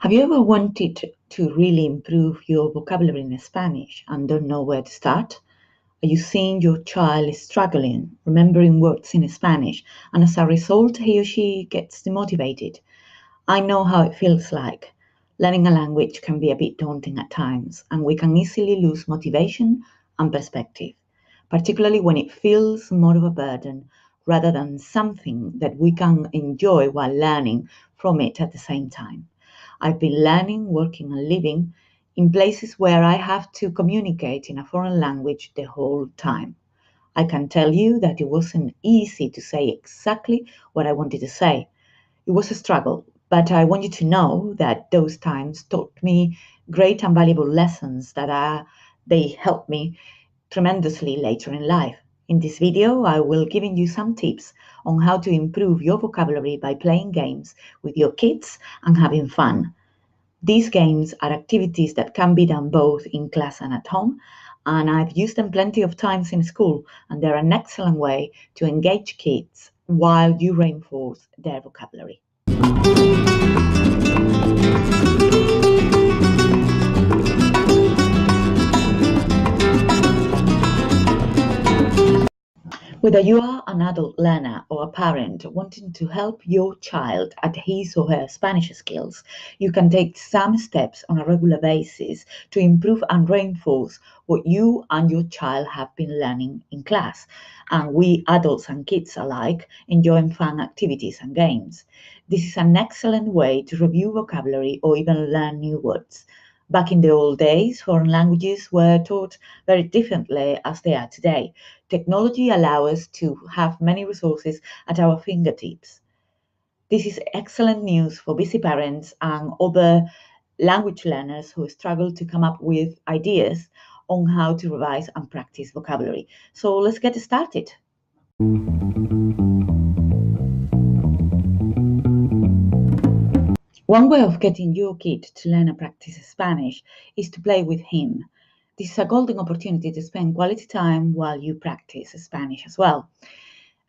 Have you ever wanted to really improve your vocabulary in Spanish and don't know where to start? Are you seeing your child is struggling, remembering words in Spanish, and as a result, he or she gets demotivated? I know how it feels like. Learning a language can be a bit daunting at times, and we can easily lose motivation and perspective, particularly when it feels more of a burden rather than something that we can enjoy while learning from it at the same time. I've been learning, working, and living in places where I have to communicate in a foreign language the whole time. I can tell you that it wasn't easy to say exactly what I wanted to say. It was a struggle, but I want you to know that those times taught me great and valuable lessons they helped me tremendously later in life. In this video, I will giving you some tips on how to improve your vocabulary by playing games with your kids and having fun. These games are activities that can be done both in class and at home, and I've used them plenty of times in school, and they're an excellent way to engage kids while you reinforce their vocabulary. Whether you are an adult learner or a parent wanting to help your child at his or her Spanish skills, you can take some steps on a regular basis to improve and reinforce what you and your child have been learning in class. And we adults and kids alike enjoying fun activities and games. This is an excellent way to review vocabulary or even learn new words. Back in the old days, foreign languages were taught very differently as they are today. Technology allows us to have many resources at our fingertips. This is excellent news for busy parents and other language learners who struggle to come up with ideas on how to revise and practice vocabulary. So let's get started. One way of getting your kid to learn and practice Spanish is to play with him. This is a golden opportunity to spend quality time while you practice Spanish as well.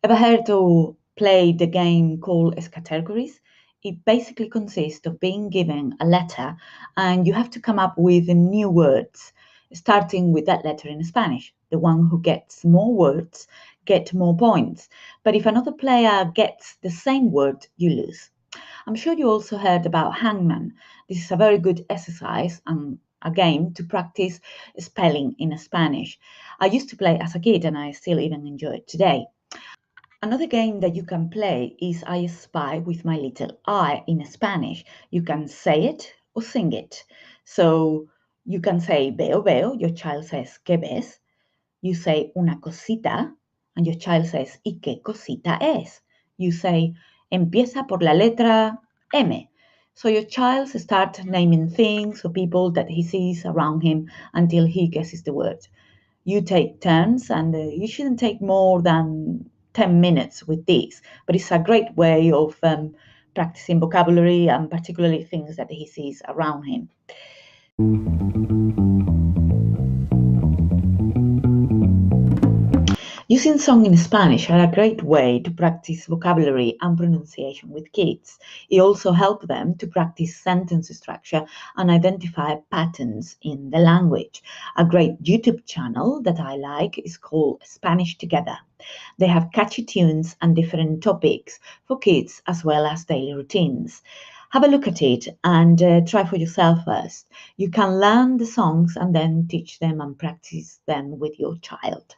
Ever heard or played the game called Categories? It basically consists of being given a letter and you have to come up with new words, starting with that letter in Spanish. The one who gets more words gets more points. But if another player gets the same word, you lose. I'm sure you also heard about Hangman. This is a very good exercise and a game to practice spelling in Spanish. I used to play as a kid and I still even enjoy it today. Another game that you can play is I Spy with My Little Eye in Spanish. You can say it or sing it. So you can say veo, veo, your child says ¿qué ves? You say una cosita, and your child says ¿y qué cosita es? You say empieza por la letra M. So your child starts naming things or people that he sees around him until he guesses the word. You take turns, and you shouldn't take more than 10 minutes with this, but it's a great way of practicing vocabulary and particularly things that he sees around him. Using song in Spanish are a great way to practice vocabulary and pronunciation with kids. It also helps them to practice sentence structure and identify patterns in the language. A great YouTube channel that I like is called Spanish Together. They have catchy tunes and different topics for kids as well as daily routines. Have a look at it and try for yourself first. You can learn the songs and then teach them and practice them with your child.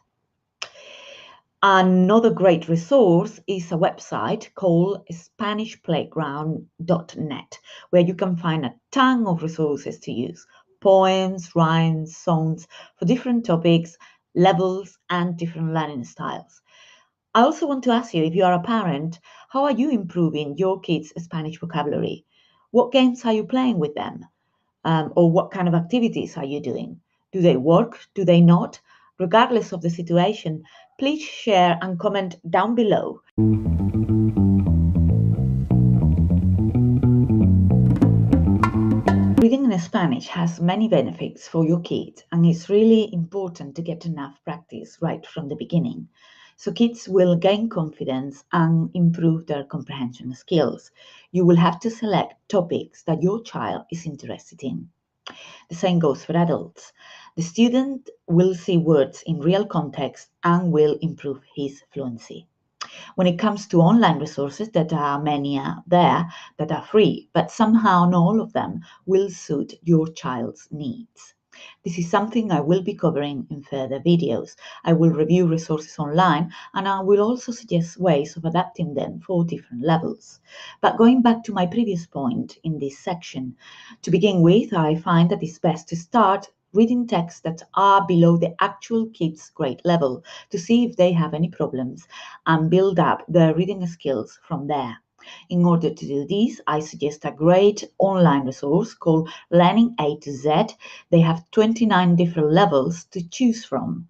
Another great resource is a website called SpanishPlayground.net, where you can find a ton of resources to use poems, rhymes, songs for different topics, levels, and different learning styles. I also want to ask you, if you are a parent, how are you improving your kids' Spanish vocabulary? What games are you playing with them? Or what kind of activities are you doing? Do they work? Do they not? Regardless of the situation, please share and comment down below. Reading in Spanish has many benefits for your kids, and it's really important to get enough practice right from the beginning. so kids will gain confidence and improve their comprehension skills. You will have to select topics that your child is interested in. The same goes for adults. The student will see words in real context and will improve his fluency. When it comes to online resources, that are many out there that are free, but somehow not all of them will suit your child's needs. This is something I will be covering in further videos. I will review resources online and I will also suggest ways of adapting them for different levels. But going back to my previous point in this section, to begin with, I find that it's best to start reading texts that are below the actual kids' grade level to see if they have any problems and build up their reading skills from there. In order to do this, I suggest a great online resource called Learning A to Z. They have 29 different levels to choose from.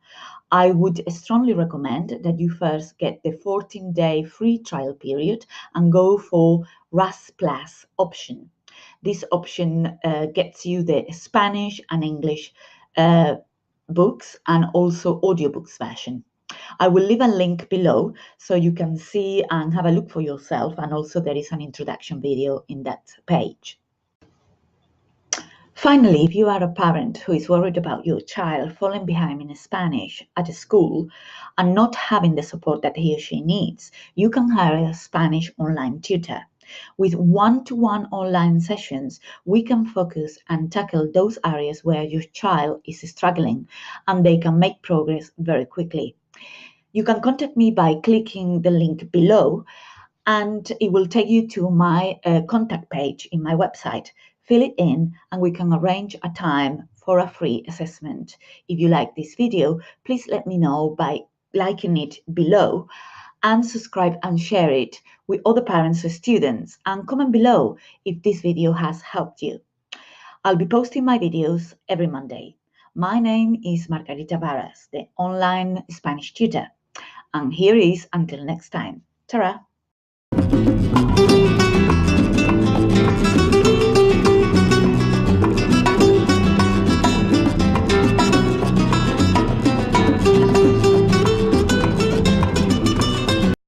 I would strongly recommend that you first get the 14-day free trial period and go for RAS Plus option. This option gets you the Spanish and English books and also audiobooks version. I will leave a link below so you can see and have a look for yourself, and also there is an introduction video in that page. Finally, if you are a parent who is worried about your child falling behind in Spanish at school and not having the support that he or she needs, you can hire a Spanish online tutor. With one-to-one online sessions, we can focus and tackle those areas where your child is struggling, and they can make progress very quickly. You can contact me by clicking the link below, and it will take you to my contact page in my website. Fill it in and we can arrange a time for a free assessment. If you like this video, please let me know by liking it below, and subscribe and share it with other parents or students, and comment below if this video has helped you. I'll be posting my videos every Monday. My name is Margarita Varas, the online Spanish tutor. And here is until next time. Ta-ra!